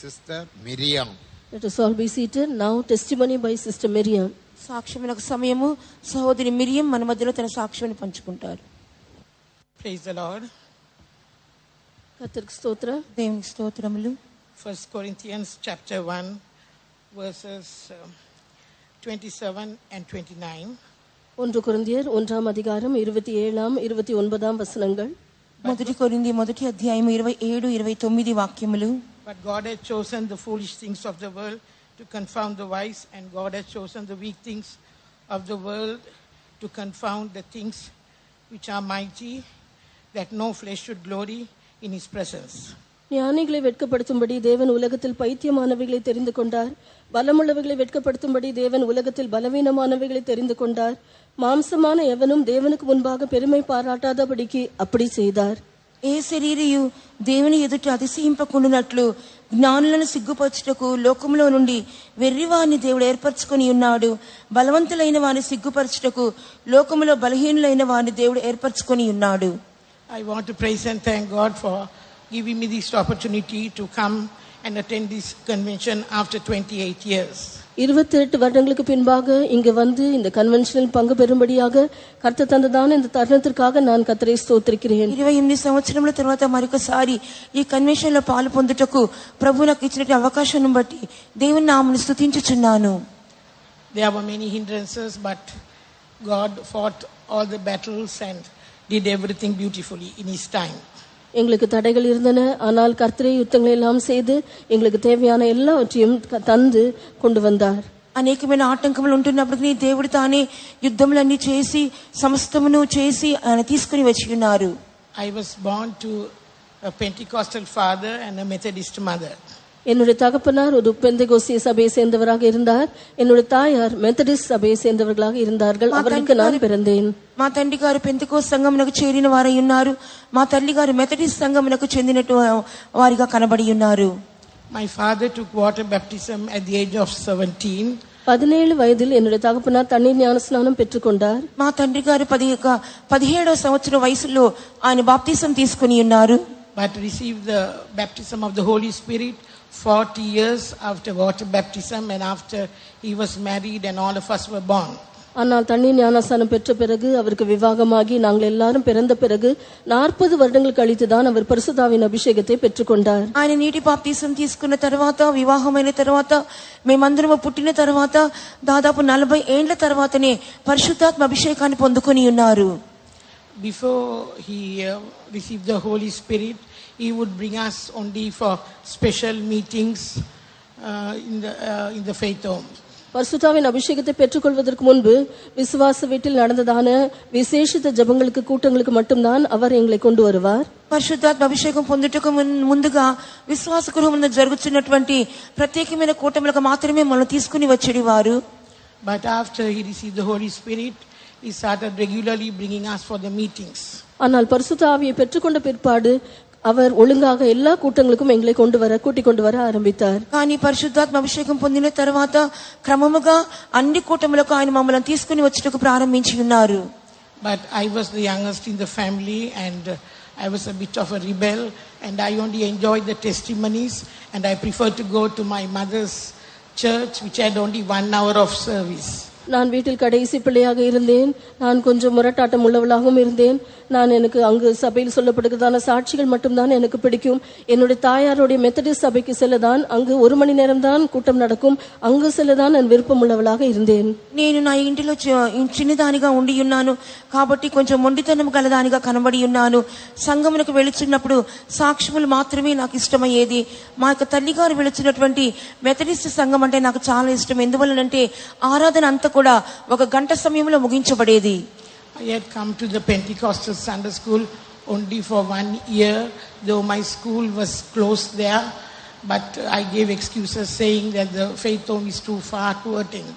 Sister Miriam. Let us all be seated. Now testimony by Sister Miriam. సాక్ష్యమునకు సమయము సహోదరి మిరియం మన మధ్యలో తన సాక్ష్యాన్ని పంచుకుంటారు. Praise the Lord. కర్తருக்கு స్తోత్రం. దేవునికి స్తోత్రములు. 1 Corinthians chapter 1 verses 27 and 29. 1 கொரிந்தியர் 1ஆம் அதிகாரம் 27ஆம் 29ஆம் வசனங்கள். మొదటి కొరింథీ మొదటి అధ్యాయం 27 29 వాక్యములు. But God has chosen the foolish things of the world to confound the wise, and God has chosen the weak things of the world to confound the things which are mighty, that no flesh should glory in his presence. ஞானிகளை வெட்கப்படுத்தும்படி தேவன் உலகத்தில் பைத்தியமானவைகளை தெரிந்து கொண்டார். பலமுள்ளவைகளை வெட்கப்படுத்தும்படி தேவன் உலகத்தில் பலவீனமானவைகளை தெரிந்து கொண்டார். மாம்சமான எவனும் தேவனுக்கு முன்பாக பெருமை பாராட்டாதபடிக்கு அப்படி செய்தார். ఏ శరీరియు దేవుని ఎదుట అతిశయింపకుండునట్లు జ్ఞానులను సిగ్గుపరచుటకు లోకములో నుండి వెర్రివారిని దేవుడు ఏర్పరచుకొని ఉన్నాడు. బలవంతులైన వారిని సిగ్గుపరచుటకు లోకములో బలహీనులైన వారిని దేవుడు ఏర్పరచుకొని ఉన్నాడు. I want to praise and thank God for giving me this opportunity to come and attend this convention after 28 years. 28 வருடங்களுக்கு பின்பாக இங்கு வந்து இந்த கன்வென்ஷனில் பங்கு பெறும்படியாக கர்த்தர் தந்ததான இந்த தருணத்திற்காக நான் கர்த்தரை ஸ்தோத்திரிக்கிறேன். 28 సంవత్సరముల తర్వాత మరొకసారి ఈ కన్వెన్షన్ లో పాలు పొందుటకు ప్రభువు నాకు ఇచ్చిన అవకాశాన్ని బట్టి దేవుని నామమును స్తుతించుచున్నాను. There were many hindrances, but God fought all the battles and did everything beautifully in his time. எங்களுக்கு தடைகள் இருந்தன, ஆனால் கர்த்தரே யுத்தங்களை எல்லாம் செய்து எங்களுக்கு தேவையான எல்லாவற்றையும் தந்து கொண்டு வந்தார். అనేకమైన ఆటంకములు ఉంటున్నప్పటికీ దేవుడు తానే యుద్ధములన్నీ చేసి సమస్తమును చేసి ఆయన తీసుకుని వచ్చి ఉన్నారు. I was born to a Pentecostal father and a Methodist mother. என்னுடைய தகப்பனார் ஒரு பெந்தெகோஸ்தே சபையை சேர்ந்தவராக இருந்தார். என்னுடைய தாயார் மெத்தடிஸ்ட் சபையை சேர்ந்தவர்களாக இருந்தார்கள். அவர்களுக்கு நான் பிறந்தேன். మా తండ్రి గారు పెంతెకోస్తు సంఘమునకు చేరిన వారై ఉన్నారు. మా తల్లి గారు మెథడిస్ట్ సంఘమునకు చెందినట్టు వారిగా కనబడి ఉన్నారు. My father took water baptism at the age of 17. 17 వయதில் என்னுடைய தகப்பனார் தண்ணீர் ஞானஸ்நானம் பெற்றுக்கொண்டார். మా తండ్రి గారు 17వ సంవత్సరం వయసులో ఆయన బాప్తిసం తీసుకుని ఉన్నారు. But received the baptism of the Holy Spirit 40 years after water baptism and after he was married and all of us were born. ஆனால் தண்ணீர் ஞானஸ்நானம் பெற்ற பிறகு அவருக்கு விவாகமாகி நாங்கள் எல்லாரும் பிறந்த பிறகு 40 வருடங்கள் கழித்து தான் அவர் பரிசுத்தாவின் அபிஷேகத்தை பெற்றுக்கொண்டார். ఆయన నీటి బాప్తిసం తీసుకున్న తర్వాత వివాహమైన తర్వాత మేమందరం పుట్టిన తర్వాత దాదాపు 40 ఏండ్ల తర్వాతనే పరిశుద్ధాత్మ అభిషేకాన్ని పొందుకొని ఉన్నారు. Before he received the Holy Spirit, he would bring us only for special meetings in the faith home. பரிசுத்தாவின் அபிஷேகத்தை பெற்றுக்கொள்வதற்கு முன்பு விசுவாச வீட்டில் நடந்ததான விசேஷித்த ஜெபங்களுக்கு கூட்டங்களுக்கு மட்டும்தான் அவர் எங்களை கொண்டு வருவார். పరిశుద్ధాత్మ అభిషేకం పొందుటకు ముందుగా విశ్వాస గృహమున జరుగుతున్నటువంటి ప్రత్యేకమైన కూటములకు మాత్రమే మనం తీసుకుని వచ్చేవారు. But after he received the Holy Spirit, he started regularly bringing us for the meetings. ஆனால் பரிசுத்த ஆவியை பெற்றுக்கொண்ட பிற்பாடு அவர் ஒழுங்காக எல்லா கூட்டங்களுக்கும் எங்களை கூட்டிக் கொண்டு வர ஆரம்பித்தார். కానీ పరిశుద్ధాత్మ అభిషేకం పొందిన తర్వాత క్రమముగా అన్ని కూటములకు ఆయన మమ్మల్ని తీసుకుని వచ్చుటకు ప్రారంభించి ఉన్నారు. But I was the youngest in the family and I was a bit of a rebel and I only enjoyed the testimonies and I preferred to go to my mother's church which had only 1 hour of service. நான் வீட்டில் கடைசி பிள்ளையாக இருந்தேன். நான் கொஞ்சம் முரட்டாட்டம் உள்ளவளாகவும் இருந்தேன். நான் எனக்கு அங்கு சபையில் சொல்லப்படுகிறதான சாட்சிகள் மட்டும்தான் எனக்கு பிடிக்கும். என்னுடைய தாயாருடைய மெத்தடிஸ்ட் சபைக்கு செல்லதான் அங்கு 1 மணி நேரம் தான் கூட்டம் நடக்கும். அங்கு செல்லதான் நான் விருப்பம் உள்ளவளாக இருந்தேன். నేను నా ఇంటిలో చిన్నదానిగా ఉండి ఉన్నాను కాబట్టి కొంచెం మొండితనం గలదానిగా కనబడి ఉన్నాను. సంఘమునకు వెళుచున్నప్పుడు సాక్ష్యములు మాత్రమే నాకు ఇష్టమయ్యేది. మా యొక్క తల్లిగారు వెళుచున్నటువంటి మెథడిస్ట్ సంఘం అంటే నాకు చాలా ఇష్టం. ఎందువల్లనంటే ఆరాధన అంతా కూడా 1 గంట సమయంలో ముగించబడేది. I had come to the Pentecostal Sunday school only for 1 year, though my school was closed there, but I gave excuses saying that the faith home is too far to attend.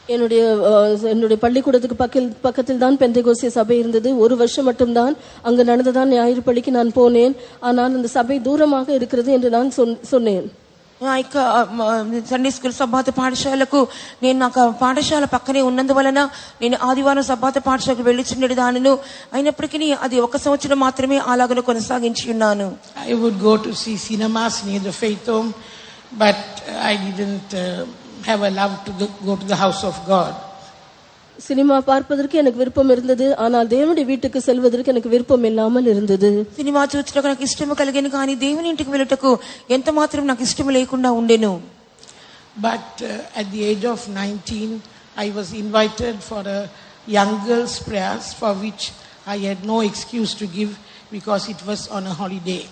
என்னுடைய பள்ளிக்கூடத்துக்கு பக்கத்தில் தான் பெந்தெகோஸ்தே சபை இருந்தது. 1 வருஷம் மட்டும்தான் அங்கு நடந்ததான் ஞாயிறு பள்ளிக்கு நான் போனேன். ஆனால் அந்த சபை தூரமாக இருக்கிறது என்று நான் சொன்னேன். సండే స్కూల్ సబ్బాత పాఠశాలకు నేను నాకు పాఠశాల పక్కనే ఉన్నందువలన నేను ఆదివారం సబ్బాత పాఠశాలకు వెళ్ళిచుండేది దానిను. అయినప్పటికీ అది 1 సంవత్సరం మాత్రమే అలాగనే కొనసాగించి ఉన్నాను. I would go to see cinemas near the faith home but I didn't have a love to go to the house of God. Cinema பார்ப்பதற்கு எனக்கு விருப்பம் இருந்தது, ஆனால் தேவனுடைய வீட்டுக்கு செல்வதற்கு எனக்கு விருப்பம் இல்லாமல் இருந்தது. సినిమా చూడటకు నాకు ఇష్టం కలిగేను కానీ దేవుని ఇంటికి వెళ్ళటకు ఎంత మాత్రం నాకు ఇష్టం లేకుండా ఉండెను. But at the age of 19 I was invited for a young girls prayers for which I had no excuse to give because it was on a holiday.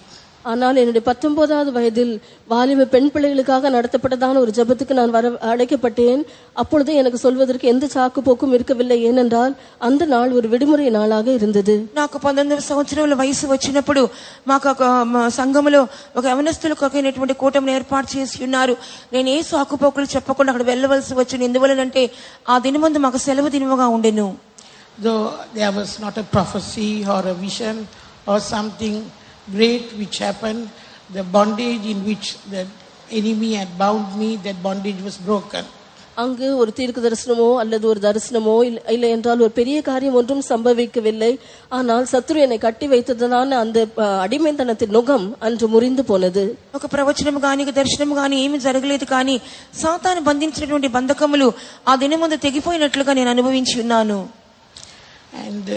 ஆனால் என்னுடைய 19வது வயதில் வாலிப பெண் பிள்ளைகளுக்காக நடத்தப்பட்டதான ஒரு ஜெபத்துக்கு நான் அழைக்கப்பட்டேன். அப்பொழுது எனக்கு சொல்வதற்கு எந்த சாக்கு போக்கும் இருக்கவில்லை, ஏனென்றால் அந்த நாள் ஒரு விடுமுறை நாளாக இருந்தது. నాకు 19 సంవత్సరాల వయసు వచ్చినప్పుడు మాకు సంఘములో ఒక యవనస్తులకు ఒకైనటువంటి కూటమిని ఏర్పాటు చేసి ఉన్నారు. నేను ఏ సాకు పోకులు చెప్పకుండా అక్కడ వెళ్ళవలసి వచ్చింది. ఎందువలనంటే ఆ దినమందు మాకు సెలవు దినముగా ఉండెను. Though there was not a prophecy or a vision or something great which happened, the bondage in which the enemy had bound me, that bondage was broken. அங்கு ஒரு தீர்க்க தரிசனமோ அல்லது ஒரு தரிசனமோ இல்லை என்றால் ஒரு பெரிய காரியம் ஒன்றும் சம்பவிக்கவில்லை. ஆனால் சத்துரு என்னை கட்டி வைத்ததான அந்த அடிமைத்தனத்தின் நுகம் அன்று முறிந்து போனது. ఒక ప్రవచనం గాని దర్శనం గాని ఏమీ జరగలేదు, కానీ సాతాను బంధించినటువంటి బంధకములు ఆ దినమందు తెగిపోయినట్లుగా నేను అనుభవించి ఉన్నాను. And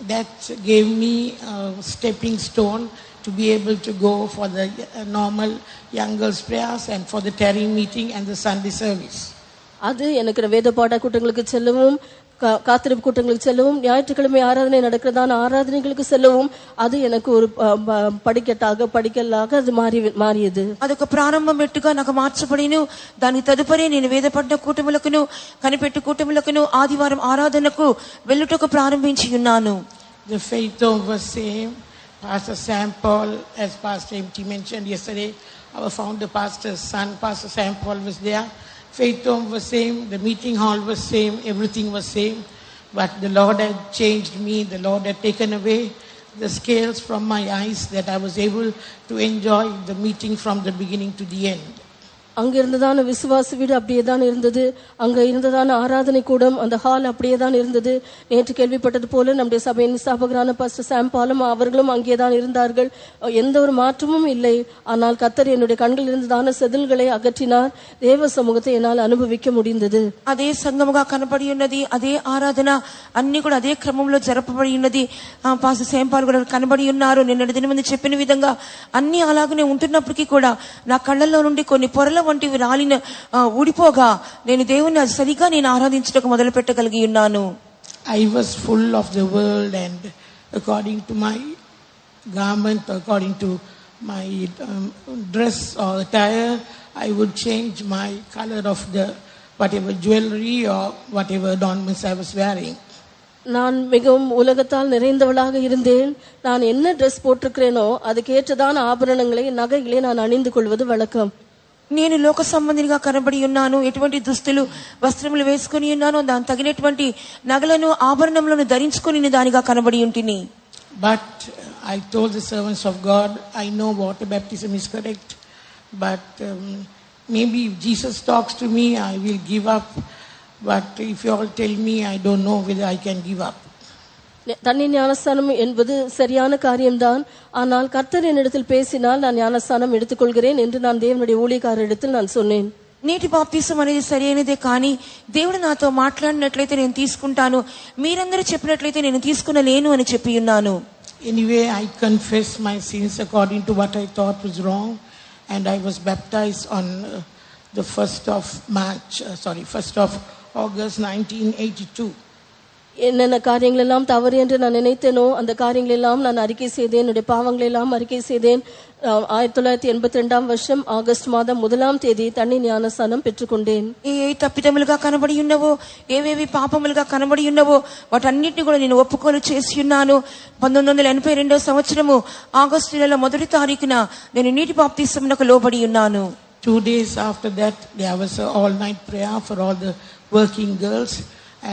that gave me a stepping stone to be able to go for the normal young girls prayers and for the tarrying meeting and the Sunday service. அது எனக்கு வேத பாட கூட்டங்களுக்கு செல்லவும், காத்திருப்பு கூட்டங்களுக்கு செல்லவும், ஞாயிற்றுக்கிழமை ஆராதனை நடக்கிறதான ஆராதனைகளுக்கு செல்லவும் அது எனக்கு ஒரு படிக்கலாக அது మారియது. అదొక ప్రారంభం మెట్టుగా నాకు మార్చబడిను. దాని తదుపరి నేను వేదపడ్డ కూటములకును కనిపెట్టు కూటములకును ఆదివారం ఆరాధనకు వెళ్ళుటకు ప్రారంభించి ఉన్నాను. The faith was same. Pastor Sam Paul, as Pastor MT mentioned yesterday, our founder pastor's son, Pastor Sam Paul, was there. Faith home was same, the meeting hall was same, everything was same. But the Lord had changed me, the Lord had taken away the scales from my eyes that I was able to enjoy the meeting from the beginning to the end. அங்க இருந்ததான விசுவாச வீடு அப்படியே தான் இருந்தது. அங்க இருந்ததான ஆராதனை கூடம், அந்த ஹால் அப்படியே தான் இருந்தது. நேற்று கேள்விப்பட்டது போல நம்முடைய சபையின் ஸ்தாபகரான பாஸ்டர் சாம் பாலும் அவர்களும் அங்கே தான் இருந்தார்கள். எந்த ஒரு மாற்றமும் இல்லை. ஆனால் கர்த்தர் என்னுடைய கண்களில் இருந்ததான செதில்களை அகற்றினார். தேவ சமூகத்தை என்னால் அனுபவிக்க முடிந்தது. అదే సంఘముగా కనబడి ఉన్నది, అదే ఆరాధన అన్ని కూడా అదే క్రమంలో జరపబడి ఉన్నది. పాస్టర్ సేమ్ పాల్ కూడా కనబడి ఉన్నారు. నిన్నటి దినమందు చెప్పిన విధంగా అన్ని అలాగనే ఉంటున్నప్పటికీ కూడా నా కళ్ళల్లో నుండి కొన్ని పొరల వంటివి రాలిన ఊడిపోగా నేను దేవుని సరిగా నేను ఆరాధించడానికి మొదలు పెట్టగలిగి ఉన్నాను. I was full of the world, and according to my garment, according to my dress or attire, I would change my color of the whatever jewelry or whatever adornments I was wearing. நான் மிகவும் உலகத்தால் நிறைந்தவளாக இருந்தேன். நான் என்ன dress போட்டிருக்கிறேனோ அதுக்கேற்றதான ஆபரணங்களை நகைகளை நான் அணிந்து கொள்வது வழக்கம். నేను లోక సంబంధినిగా కనబడి ఉన్నాను. ఎటువంటి దుస్తులు వస్త్రములు వేసుకుని ఉన్నాను, దాని తగినటువంటి నగలను ఆభరణములను ధరించుకుని దానిగా కనబడి ఉంటిని. But I told the servants of God, I know water baptism is correct, but maybe if Jesus talks to me, I will give up. But if you all tell me, I don't know whether I can give up. தண்ணீர் ஞானஸ்தானம் என்பது சரியான காரியம்தான். ஆனால் கர்த்தர் என்னிடத்தில் பேசினால் நான் ஞானஸ்தானம் எடுத்துக்கொள்கிறேன் என்று நான் தேவனுடைய ஊழியக்காரரிடத்தில் நான் சொன்னேன். నీటి బాప్తిసం అనేది సరైనదే, కానీ దేవుడు నాతో మాట్లాడినట్లయితే నేను తీసుకుంటాను, మీరందరూ చెప్పినట్లయితే నేను తీసుకునలేను అని చెప్పి ఉన్నాను. Anyway, I confess my sins according to what I thought was wrong, and I was baptized on the 1st of August 1982. என்னென்ன காரியங்கள் எல்லாம் தவறு என்று நான் நினைத்தேனோ அந்த காரியங்கள் எல்லாம் நான் அறிக்கை செய்தேன். என்னுடைய பாவங்களை எல்லாம் அறிக்கை செய்தேன். 1982 வருஷம் ஆகஸ்ட் மாதம் 1ஆம் தேதி தண்ணீர் ஞானஸ்தானம் பெற்றுக்கொண்டேன். ఏ తప్పిదములుగా కనబడి ఉన్నవో, ఏవేవి పాపములుగా కనబడి ఉన్నవో వాటన్నిటిని కూడా నేను ఒప్పుకోలు చేసి ఉన్నాను. 1982 సంవత్సరము ఆగస్టు నెల 1వ తారీఖున నేను నీటి బాప్తిసమునకు లోబడి ఉన్నాను. 2 days after that, there was an all-night prayer for all the working girls,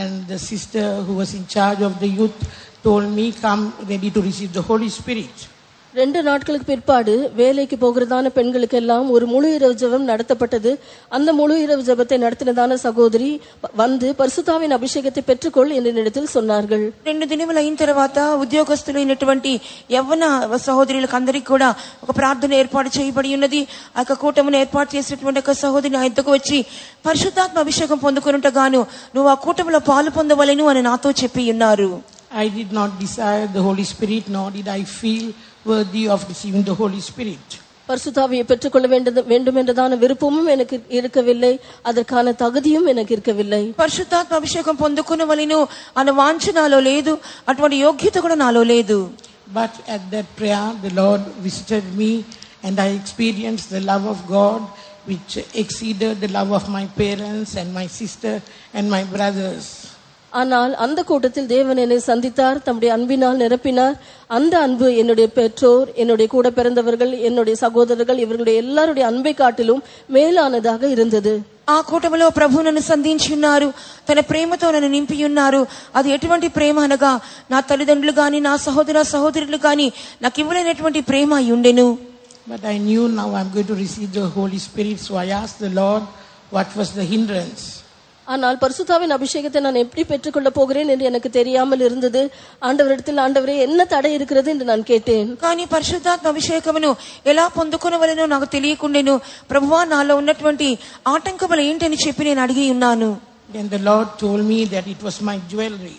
and the sister who was in charge of the youth told me, come ready to receive the Holy Spirit. 2 நாட்களுக்கு பிற்பாடு வேலைக்கு போகிறதான பெண்களுக்கெல்லாம் ஒரு முழு இரவு ஜெபம் நடத்தப்பட்டது. அந்த முழு இரவு ஜெபத்தை நடத்தினதான సహోదరి வந்து பரிசுத்தாவின் అభిషేకத்தை పెట్టుకొள் என்று என்னிடத்தில் சொன்னார்கள். 2 దినములు అయిన తర్వాత ఉద్యోగస్తులు అయినటువంటి యవ్వన సహోదరులకు అందరికీ కూడా ఒక ప్రార్థన ఏర్పాటు చేయబడి ఉన్నది. ఆ యొక్క కూటమిని ఏర్పాటు చేసినటువంటి ఒక సహోదరిని ఆ యొద్దకు వచ్చి పరిశుద్ధాత్మ అభిషేకం పొందుకొనుటగాను నువ్వు ఆ కూటమిలో పాలు పొందవలెను అని నాతో చెప్పి ఉన్నారు. I did not desire the Holy Spirit, nor did I feel worthy of receiving the Holy Spirit. பரிசுத்தாவியை பெற்றுக்கொள்ள வேண்டும் என்றதான விருப்பமும் எனக்கு இருக்கவில்லை, அதற்கான தகுதியும் எனக்கு இருக்கவில்லை. పరిశుద్ధాత్మ అభిషేకం పొందుకొనవలెను అన్న వాంఛ నాలో లేదు, అటువంటి యోగ్యత కూడా నాలో లేదు. But at that prayer, the Lord visited me and I experienced the love of God which exceeded the love of my parents and my sister and my brothers. ஆனால் அந்த கூட்டத்தில் தேவன் என்னை சந்தித்தார், தம்முடைய அன்பினால் நிரப்பினார். அந்த அன்பு என்னுடைய பெற்றோர், என்னுடைய கூட பிறந்தவர்கள், என்னுடைய சகோதரர்கள் இவர்களுடைய எல்லாருடைய அன்பை காட்டிலும் மேலானதாக இருந்தது. ఆ కూటమిలో ప్రభు నన్ను సంధించి ఉన్నారు, తన ప్రేమతో నన్ను నింపి ఉన్నారు. అది ఎటువంటి ప్రేమ అనగా నా తల్లిదండ్రులు గాని నా సహోదరులు గాని నాకు ఇవ్వలేనటువంటి ప్రేమ అయి ఉండెను. But I knew now I'm going to receive the Holy Spirit, so I asked the Lord what was the hindrance. ஆனால் பரிசுத்தாவின் அபிஷேகத்தை நான் எப்படி பெற்றுக்கொள்ள போகிறேன் என்று எனக்கு தெரியாமல் இருந்தது. ஆண்டவரிடத்தில், ஆண்டவரே என்ன தடை இருக்கிறது என்று நான் கேட்டேன். కానీ పరిశుద్ధాత్మ అభిషేకమును ఎలా పొందుకొనవలెనో నాకు తెలియకుండెను. ప్రభువా నాలో ఉన్నటువంటి ఆటంకములు ఏంటని చెప్పి నేను అడిగి ఉన్నాను. Then the Lord told me that it was my jewelry.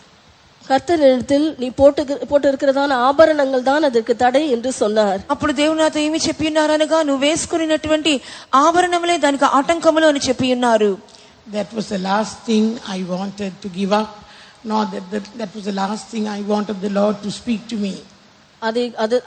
கர்த்தரிடத்தில் நீ போட்டு இருக்கிறதான ஆபரணங்கள் தான் அதற்கு தடை என்று சொன்னார். అప్పుడు దేవుడు నాతో ఏమి చెప్పి ఉన్నారనగా నువ్వు వేసుకున్నటువంటి ఆభరణములే దానికి ఆటంకములు అని చెప్పి ఉన్నారు. That was the last thing I wanted to give up. Not that was the last thing I wanted the Lord to speak to me.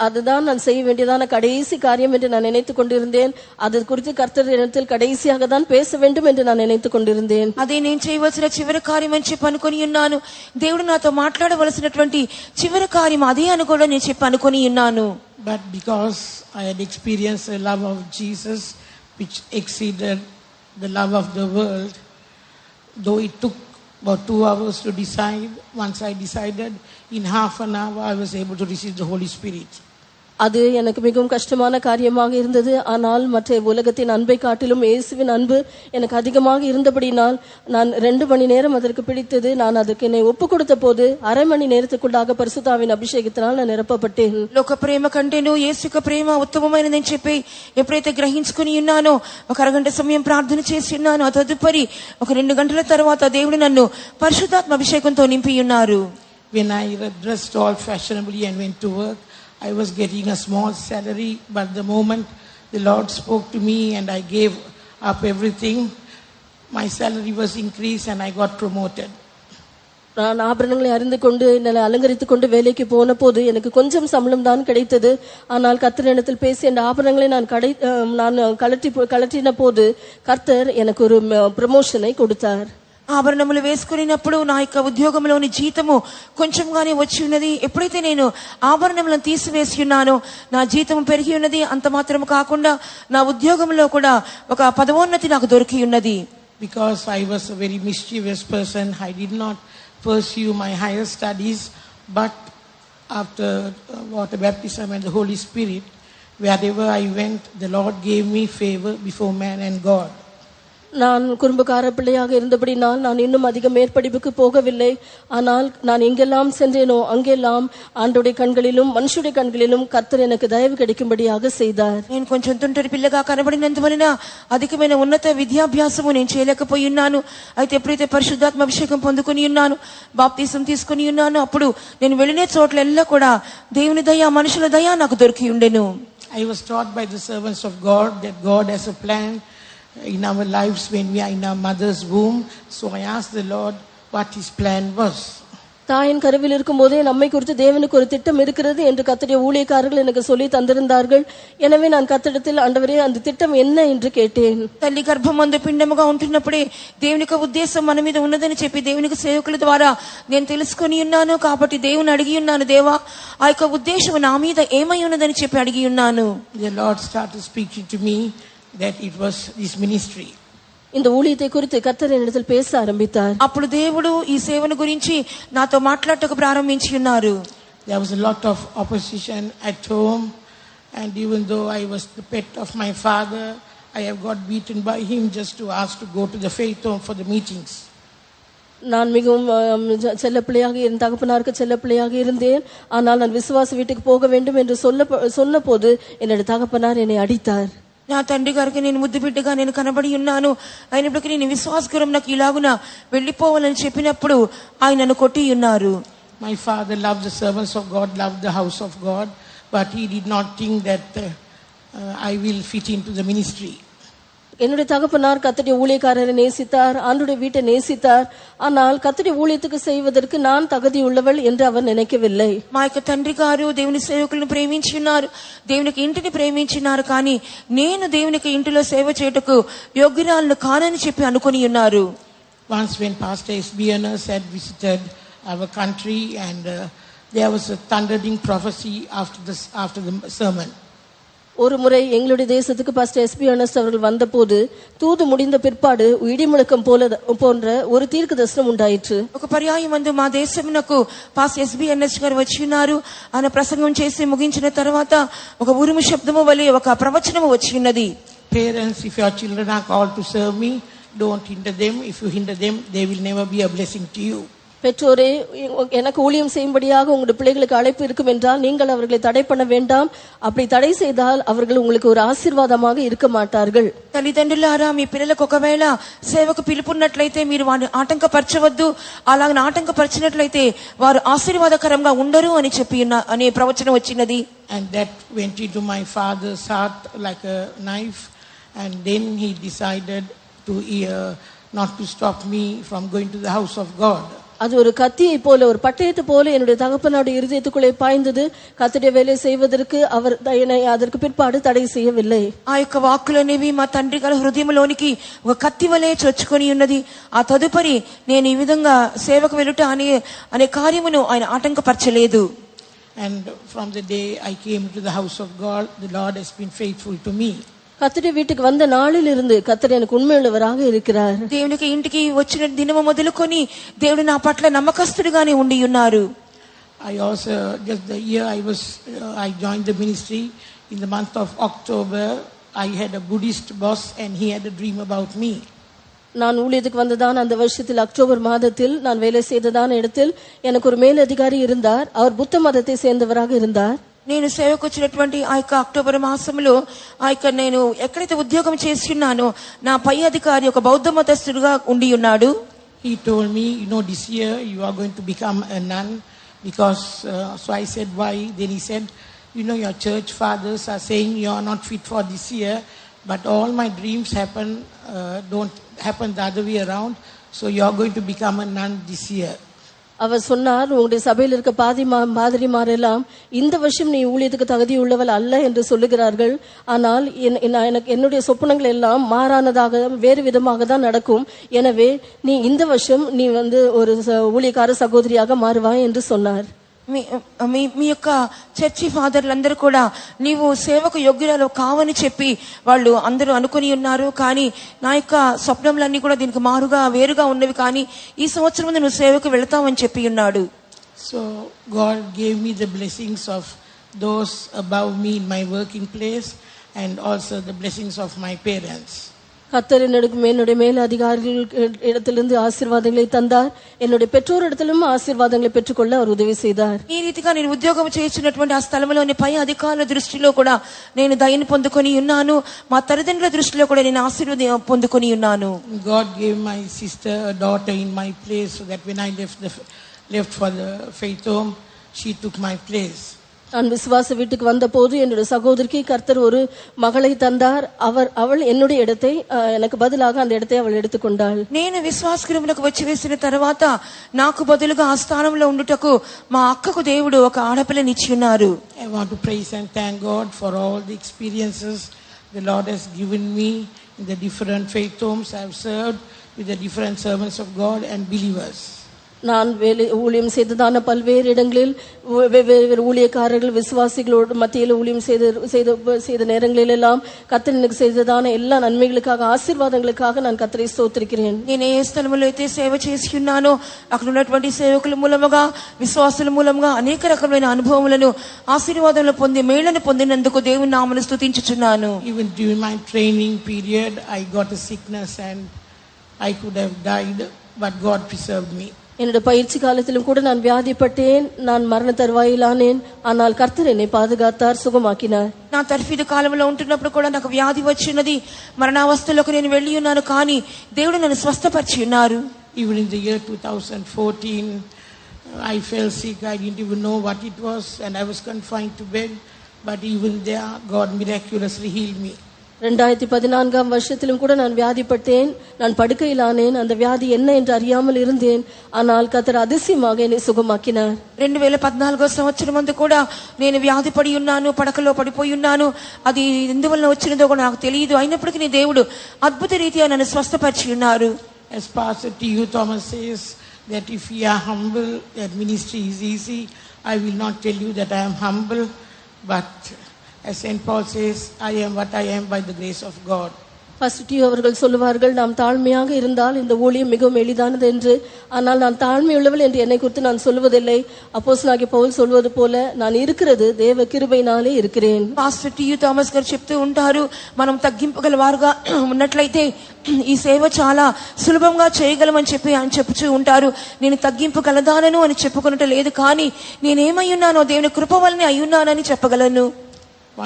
அதுதான் நான் செய்ய வேண்டியதான கடைசி காரியம் என்று நான் நினைத்துக் கொண்டிருந்தேன். அது குறித்து கர்த்தர் இடத்தில் கடைசியாக தான் பேச வேண்டும் என்று நான் நினைத்துக் கொண்டிருந்தேன். అదే నేను చేయవలసిన చివరి కార్యం అని చెప్పి అనుకొని ఉన్నాను. దేవుడు నాతో మాట్లాడవలసినటువంటి చివరి కార్యం అదే అని కూడా నేను చెప్పి అనుకొని ఉన్నాను. But because I had experienced the love of Jesus which exceeded the love of the world, though it took about 2 hours to decide, once I decided, in half an hour I was able to receive the Holy Spirit. அது எனக்கு மிகவும் கஷ்டமான காரியமாக இருந்தது. ஆனால் மற்ற உலகத்தின் அன்பை காட்டிலும் இயேசுவின் அன்பு எனக்கு அதிகமாக இருந்தபடினால் நான் 2 மணி நேரம் அதற்கு பிடித்தது. நான் அதற்கு என்னை ஒப்பு கொடுத்த போது அரை மணி நேரத்துக்குள்ளாக பரிசுத்தாவின் அபிஷேகத்தினால் நான் நிரப்பப்பட்டேன். లోక ప్రేమ కంటేను యేసు యొక్క ప్రేమ ఉత్తమమైనదని చెప్పి ఎప్పుడైతే గ్రహించుకుని ఉన్నానో ఒక అరగంట సమయం ప్రార్థన చేసి ఉన్నాను. ఆ తదుపరి ఒక 2 గంటల తర్వాత దేవుడు నన్ను పరిశుద్ధాత్మ అభిషేకంతో నింపి ఉన్నారు. When I dressed all fashionably and went to work, I was getting a small salary, but the moment the Lord spoke to me and I gave up everything, my salary was increased and I got promoted. நான் ஆபரணங்களை அறிந்து கொண்டு என்னை அலங்கரித்துக் கொண்டு வேலைக்கு போன போது எனக்கு கொஞ்சம் சம்பளம் தான் கிடைத்தது. ஆனால் கர்த்தரிடத்தில் பேசி அந்த ஆபரணங்களை நான் கலற்றின போது கர்த்தர் எனக்கு ஒரு ப்ரமோஷனை கொடுத்தார். ఆభరణములు వేసుకున్నప్పుడు నా యొక్క ఉద్యోగంలోని జీతము కొంచెంగానే వచ్చి ఉన్నది. ఎప్పుడైతే నేను ఆభరణములను తీసివేసి ఉన్నానో నా జీతం పెరిగి ఉన్నది. అంత మాత్రం కాకుండా నా ఉద్యోగంలో కూడా ఒక పదవోన్నతి నాకు దొరికి ఉన్నది. Because I was a very mischievous person, I did not pursue my higher studies, but after water baptism and the Holy Spirit, wherever I went, the Lord gave me favor before man and God. நான் குறும்புக்கார பிள்ளையாக இருந்தபடினால் நான் இன்னும் அதிக மேற்படிப்புக்கு போகவில்லை. ஆனால் நான் எங்கெல்லாம் சென்றேனோ அங்கெல்லாம் ஆண்டவருடைய கண்களிலும் மனுஷுடைய கண்களிலும் கர்த்தர் எனக்கு தயவு கிடைக்கும்படியாக செய்தார். నేను కొంచెం తుంటరి పిల్లగా కనబడినందువలన అధికమైన ఉన్నత విద్యాభ్యాసము నేను చేయలేకపోయి ఉన్నాను. అయితే ఎప్పుడైతే పరిశుద్ధాత్మ అభిషేకం పొందుకొని ఉన్నాను, బాప్తిసం తీసుకొని ఉన్నాను, అప్పుడు నేను వెళ్ళిన చోట్లెల్లా కూడా దేవుని దయ మనుషుల దయ నాకు దొరికి ఉండెను. I was taught by the servants of God that God has a plan in our lives when we are in our mother's womb. So I asked the Lord what his plan was. தாயின் கருவில் இருக்கும் போதே நம்மை குறித்து தேவனுக்கு ஒரு திட்டம் இருக்கிறது என்று கர்த்தருடைய ஊழியக்காரர்கள் எனக்கு சொல்லி தந்திருந்தார்கள். எனவே நான் கர்த்தரிடத்தில், ஆண்டவரே அந்த திட்டம் என்ன என்று கேட்டேன். తల్లి గర్భమందు పిండముగా ఉంటున్నప్పుడే దేవునికి ఉద్దేశం మన మీద ఉన్నదని చెప్పి దేవునికి సేవకుల ద్వారా నేను తెలుసుకొని ఉన్నాను. కాబట్టి దేవుని అడిగి ఉన్నాను, దేవా ఆ యొక్క ఉద్దేశం నా మీద ఏమై ఉన్నదని చెప్పి అడిగి ఉన్నాను. The Lord started speaking to me that it was this ministry. இந்த ஊழியத்தை குறித்து கர்த்தர் என்னிடத்தில் பேச ஆரம்பித்தார். అప్పుడు దేవుడు ఈ సేవను గురించి నాతో మాట్లాడటకు ప్రారంభించి ఉన్నారు. There was a lot of opposition at home And even though I was the pet of my father, I have got beaten by him just to ask to go to the faith home for the meetings. நான் மிகவும் செல்லப்பிள்ளையாக என் தகப்பனாருக்கு செல்லப்பிள்ளையாக இருந்தேன். ஆனால் நான் விசுவாச வீட்டுக்கு போக வேண்டும் என்று சொன்ன போது என்னுடைய தகப்பனார் என்னை அடித்தார். నా తండ్రి గారికి నేను ముద్దు బిడ్డగా నేను కనబడి ఉన్నాను, అయినప్పటికీ నేను విశ్వాసకరం నాకు ఇలాగున వెళ్ళిపోవాలని చెప్పినప్పుడు ఆయన నన్ను కొట్టి ఉన్నారు. My father loved the servants of God, loved the house of God, but he did not think that I will fit into the ministry. என்னுடைய தகப்பனார் கர்த்தருடைய ஊழியக்காரரை நேசித்தார், ஆண்டவருடைய வீட்டை நேசித்தார். ஆனால் கர்த்தருடைய ஊழியத்துக்கு செய்வதற்கு நான் தகுதி உள்ளவள் என்று அவர் நினைக்கவில்லை. మా యొక్క తండ్రి గారు దేవుని సేవకులను ప్రేమించి ఉన్నారు, దేవునికి ఇంటిని ప్రేమించినారు, కానీ నేను దేవునికి ఇంటిలో సేవ చేయుటకు యోగ్యురాలను కానని చెప్పి అనుకొని ఉన్నారు. Once when Pastor S.B. Ernest had visited our country and there was a thundering prophecy after the sermon. ஒரு முறை எங்களுடைய தேசத்துக்கு பாஸ்டர் எஸ்பி அர்னஸ்ட் அவர்கள் வந்தபோது தூது முடிந்த பிற்பாடு இடிமுழக்கம் போன்ற ஒரு தீர்க்க தரிசனம் உண்டாயிற்று. ఒక పర్యాయం మందు మా దేశమునకు పాస్టర్ ఎస్బి ఎర్నెస్ట్ గారు వచ్చి ఉన్నారు. ఆయన ప్రసంగం చేసి ముగించిన తర్వాత ఒక ఉరుము శబ్దము వలె ఒక ప్రవచనము వచ్చి ఉన్నది. Parents, if your children are called to serve me, don't hinder them. If you hinder them, they will never be a blessing to you. பெற்றோரே, எனக்கு ஊழியம் செய்யும்படியாக உங்களுடைய பிள்ளைகளுக்கு அழைப்பு இருக்கும் என்றால் நீங்கள் அவர்களை தடை பண்ண வேண்டாம். அப்படி தடை செய்தால் அவர்கள் உங்களுக்கு ஒரு ஆசீர்வாதமாக இருக்க மாட்டார்கள். తల్లిదండ్రులారా, మీ పిల్లలకు ఒకవేళ సేవకు పిలుపున్నట్లయితే మీరు వారిని ఆటంకపరచవద్దు. అలాగ ఆటంకపరిచినట్లయితే వారు ఆశీర్వాదకరంగా ఉండరు అని చెప్పి అనే ప్రవచనం వచ్చినది. And that went into my father's heart like a knife, and then he decided to not to stop me from going to the house of God. அது ஒரு கத்தியை போல, ஒரு பட்டயத்தை போல என்னுடைய தகப்பனுடைய இருதயத்துக்குள்ளே பாய்ந்தது. கர்த்தருடைய வேலை செய்வதற்கு அவர் என்னை அதற்கு பிற்பாடு தடை செய்யவில்லை. ఆ యొక్క వాక్కులనేవి మా తండ్రి గారి హృదయంలోనికి ఒక కత్తి వలె చొచ్చుకొని ఉన్నది. ఆ తదుపరి నేను ఈ విధంగా సేవకు వెళ్ళుట అనే కార్యమును ఆయన ఆటంకపరచలేదు. And from the day I came to the house of God, the Lord has been faithful to me. கர்த்தருடைய வீட்டுக்கு வந்த நாளில் இருந்து கர்த்தர் எனக்கு உண்மையுள்ளவராக இருக்கிறார். దేవునికి ఇంటికి వచ్చిన దినము మొదలుకొని దేవుడు నా పట్ల నమ్మకస్తుడిగానే ఉండి ఉన్నారు. I also just the year I joined the ministry in the month of October, I had a Buddhist boss and he had a dream about me. நான் ஊழியத்துக்கு வந்ததான் அந்த வருஷத்தில் அக்டோபர் மாதத்தில் நான் வேலை செய்ததான இடத்தில் எனக்கு ஒரு மேல் அதிகாரி இருந்தார். அவர் புத்த மதத்தை சேர்ந்தவராக இருந்தார். నేను సేవకు వచ్చినటువంటి ఆ యొక్క అక్టోబర్ మాసంలో ఆ యొక్క నేను ఎక్కడైతే ఉద్యోగం చేస్తున్నానో నా పై అధికారి ఒక బౌద్ధ మతస్థుడుగా ఉండి ఉన్నాడు. He told me, this year you are going to become a nun because so I said, why? Then he said, your church fathers are saying you are not fit for this year, but all my dreams don't happen the other way around, so you are going to become a nun this year. அவர் சொன்னார், உங்களுடைய சபையில் இருக்க பாதிரிமாரெல்லாம் இந்த வருஷம் நீ ஊழியத்துக்கு தகுதி உள்ளவள் அல்ல என்று சொல்லுகிறார்கள். ஆனால் என்னுடைய சொப்பனங்கள் எல்லாம் மாறானதாக வேறு விதமாக தான் நடக்கும். எனவே நீ இந்த வருஷம் நீ ஒரு ஊழியக்கார சகோதரியாக மாறுவாய் என்று சொன்னார். మీ యొక్క చర్చి ఫాదర్లందరూ కూడా నీవు సేవకు యోగ్యురాలు కావని చెప్పి వాళ్ళు అందరూ అనుకుని ఉన్నారు. కానీ నా యొక్క స్వప్నంలన్నీ కూడా దీనికి మారుగా వేరుగా ఉన్నవి. కానీ ఈ సంవత్సరం నువ్వు సేవకు వెళతావని చెప్పి ఉన్నాడు. So God gave me the blessings of those above me in my working place and also the blessings of my parents. கர்த்தர் என்னுடைய மேல் அதிகாரிகள் இடத்திலிருந்து ஆசீர்வாதங்களை தந்தார். என்னுடைய பெற்றோர் இடத்திலும் ஆசீர்வாதங்களை பெற்றுக்கொள்ள அவர் ఉదவி செய்தார். ఈ రీతిగా నేను ఉద్యోగం చేస్తున్నటువంటి ఆ స్థలంలోని పై అధికారుల దృష్టిలో కూడా నేను దయను పొందుకొని ఉన్నాను. మా తల్లిదండ్రుల దృష్టిలో కూడా నేను ఆశీర్వాదం పొందుకొని ఉన్నాను. God gave my sister a daughter in my place so that when I left for the faith home, she took my place. நான் விசுவாச வீட்டுக்கு வந்த போது என்னுடைய சகோதரிக்கு கர்த்தர் ஒரு மகளை தந்தார். அவள் என்னுடைய இடத்தை எனக்கு பதிலாக அந்த இடத்தை அவள் எடுத்துக்கொண்டாள். నేను విశ్వాసకులకు వచ్చి వేసిన తర్వాత నాకు బదులుగా ఆ స్థానంలో ఉండుటకు మా అక్కకు దేవుడు ఒక ఆడపిల్లని ఇచ్చి ఉన్నారు. I want to praise and thank God for all the experiences the Lord has given me in the different faith homes I have served with the different servants of God and believers. நான் ஊழியம் செய்ததான பல்வேறு இடங்களில் வெவ்வேறு ஊழியக்காரர்கள் விசுவாசிகளோடு மத்தியில் ஊழியம் செய்த நேரங்களில் எல்லாம் கர்த்தர் எனக்கு செய்ததான எல்லா நன்மைகளுக்காக ఆశీర్వాదங்களுக்காக நான் కర్తரை స్తోత్రిக்கிறேன். నేను ఏ స్థలంలో అయితే సేవ చేసి ఉన్నానో అక్కడ ఉన్నటువంటి సేవకుల మూలముగా విశ్వాసుల మూలముగా అనేక రకమైన అనుభవములను ఆశీర్వాదాలను పొంది మేళ్లను పొందినందుకు దేవుని నామమును స్తుతించుచున్నాను. Even during my training period, I got a sickness and I could have died, but God preserved me. என்னுடைய பயிற்சி காலத்திலும் கூட நான் வியாதிப்பட்டேன், நான் மரண தருவாயிலானேன். ஆனால் கர்த்தர் என்னை பாதுகாத்தார், சுகமாக்கினார். నా తర్ఫీదు కాలంలో ఉంటున్నప్పుడు కూడా నాకు వ్యాధి వచ్చినది, మరణావస్థలోకి నేను వెళ్ళి ఉన్నాను, కానీ దేవుడు నన్ను స్వస్థపరిచి ఉన్నారు. Even in the year 2014, I fell sick. I didn't even know what it was, and I was confined to bed. But even there, God miraculously healed me. 2014 வருஷத்திலும் கூட நான் வியாதிப்பட்டேன், நான் படுக்கையிலானேன். அந்த வியாதி என்ன என்று அறியாமல் இருந்தேன். ஆனால் கர்த்தர் அதிசயமாக என்னை சுகமாக்கினார். 2014 సంవత్సరం అందు కూడా నేను వ్యాధి పడి ఉన్నాను, పడకలో పడిపోయి ఉన్నాను. అది ఎందువల్ల వచ్చినదో కూడా నాకు తెలియదు. అయినప్పటికీ నీ దేవుడు అద్భుత రీతిగా నన్ను స్వస్థపరిచి ఉన్నారు. As Pastor T.U. Thomas says that if we are humble, that ministry is easy. I will not tell you that I am humble, but as St. Paul says, I am what I am by the grace of God. Pastor T.U. அவர்கள் சொல்லுவார்கள், நாம் தாழ்மையாக இருந்தால் இந்த ஊழியம் மிகவும் எளிதானது என்று. ஆனால் நான் தாழ்மையுள்ளவள் என்று என்னை குறித்து நான் சொல்வதில்லை. அப்போஸ்தலனாகிய பவுல் சொல்வது போல நான் இருக்கிறது தேவ கிருபையினாலே இருக்கிறேன். పాస్టర్ టి.యు. థామస్ గారు చెప్తూ ఉంటారు, మనం తగ్గింపగల వారుగా ఉన్నట్లయితే ఈ సేవ చాలా సులభంగా చేయగలమని చెప్పి ఆయన చెప్పుచూ ఉంటారు. నేను తగ్గింపగలదానను అని చెప్పుకున్నట్టు లేదు, కానీ నేనేమై ఉన్నానో దేవుని కృప వల్లనే అయ్యున్నానని చెప్పగలను.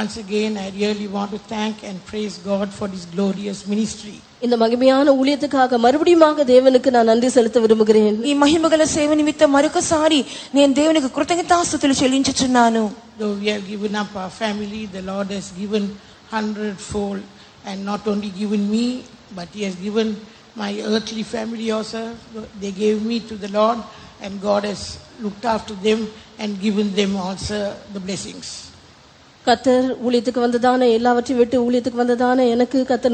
Once again, I really want to thank and praise God for this glorious ministry. இந்த மகிமையான ஊழியத்துக்காக மறுபடியுமாக தேவனுக்கு நான் நன்றி செலுத்த விரும்புகிறேன். ఈ మహిమగల సేవ నిమిత్తం మరొకసారి నేను దేవునికి కృతజ్ఞతాస్తుతులు చెల్లించుచున్నాను. Though we have given up our family, the Lord has given 100-fold, and not only given me, but He has given my earthly family also. They gave me to the Lord, and God has looked after them and given them also the blessings. கர்த்தர் ஊழியத்துக்கு வந்ததான எல்லாவற்றையும் விட்டு ஊழியத்துக்கு வந்ததான எனக்கு கர்த்தர்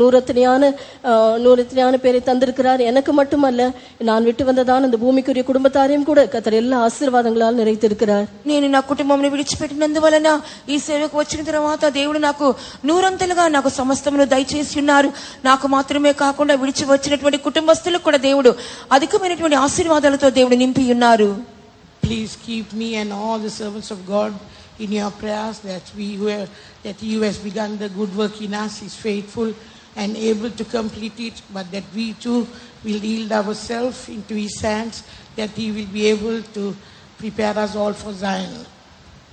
நூறத்தனையான பேரை தந்திருக்கிறார். எனக்கு மட்டுமல்ல, நான் விட்டு வந்ததான இந்த பூமிக்குரிய குடும்பத்தாரையும் கூட கர்த்தர் எல்லா ఆశీర్వాదங்களால் நிறைத்திருக்கிறார். నేను నా కుటుంబంను విడిచిపెట్టినందువలన ఈ సేవకు వచ్చిన తర్వాత దేవుడు నాకు నూరంతలుగా నాకు సమస్తమును దయచేసి ఉన్నారు. నాకు మాత్రమే కాకుండా విడిచి వచ్చినటువంటి కుటుంబస్తులకు కూడా దేవుడు అధికమైనటువంటి ఆశీర్వాదాలతో దేవుడు నింపి ఉన్నారు. Please keep me and all the servants of God in your prayers, that He who has begun the good work in us is faithful and able to complete it, but that we too will yield ourselves into His hands, that He will be able to prepare us all for Zion.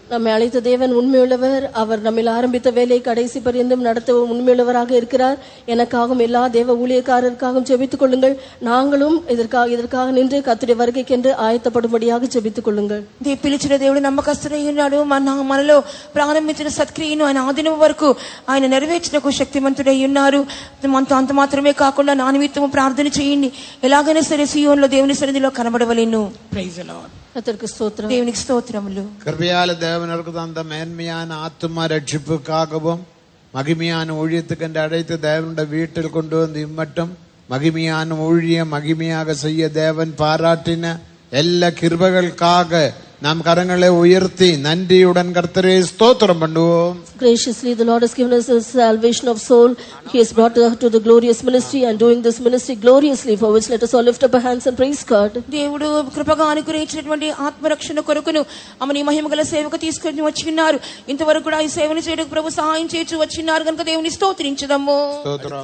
நம்மை அழைத்த தேவன் உண்மையுள்ளவர். அவர் நம்மில் ஆரம்பித்த வேலை கடைசி பரியந்தம் நடத்த உண்மையுள்ளவராக இருக்கிறார். எனக்காகவும் எல்லா தேவ ஊழியக்காரருக்காகவும் ஜெபித்துக் கொள்ளுங்கள். நாங்களும் இதற்காக நின்று கர்த்தருடைய வருகைக்கென்று ஆயத்தப்படும்படியாக ஜெபித்துக் కొల్లుங்கள். పిలిచిన దేవుడు నమ్మకస్తుడై ఉన్నాడు. మనలో ప్రారంభించిన సత్క్రియను ఆయన ఆదినం వరకు ఆయన నెరవేర్చుటకు శక్తిమంతుడై ఉన్నారు. అంత మాత్రమే కాకుండా నా నిమిత్తము ప్రార్థన చేయండి. ఎలాగైనా సరే సియోనులో దేవుని సన్నిధిలో కనబడవలెను. Praise the Lord. கர்த்தருக்கு ஸ்தோத்திரம். దేవునికి స్తోత్రములు. கிருபையால தேவனருக்கு தந்த மேன்மையான ஆத்தும ரட்சிப்புக்காகவும் மகிமையான ஊழியத்துக்கு என்று அழைத்து தேவனுடைய வீட்டில் கொண்டு வந்து இம்மட்டும் மகிமையான ஊழியம் மகிமையாக செய்ய தேவன் பாராட்டின எல்லா கிருபைகளுக்காக நாம் கரங்களை உயர்த்தி நன்றியுடன் கர்த்தரை ஸ்தோத்திரம் பண்ணுவோம். Graciously the Lord has given us the salvation of soul. He has brought us to the glorious ministry and doing this ministry gloriously, for which let us all lift up our hands and praise God. దేవుడు కృపగా అనుగ్రహించినటువంటి ఆత్మరక్షణ కొరకును ఆమెని మహిమగల సేవకు తీసుకొని వచ్చి ఉన్నారు. ఇంతవరకు కూడా ఈ సేవను చేయడానికి ప్రభు సహాయం చేయించి వచ్చినారు కనుక దేవుని స్తోత్రించుదాము. స్తోత్రం.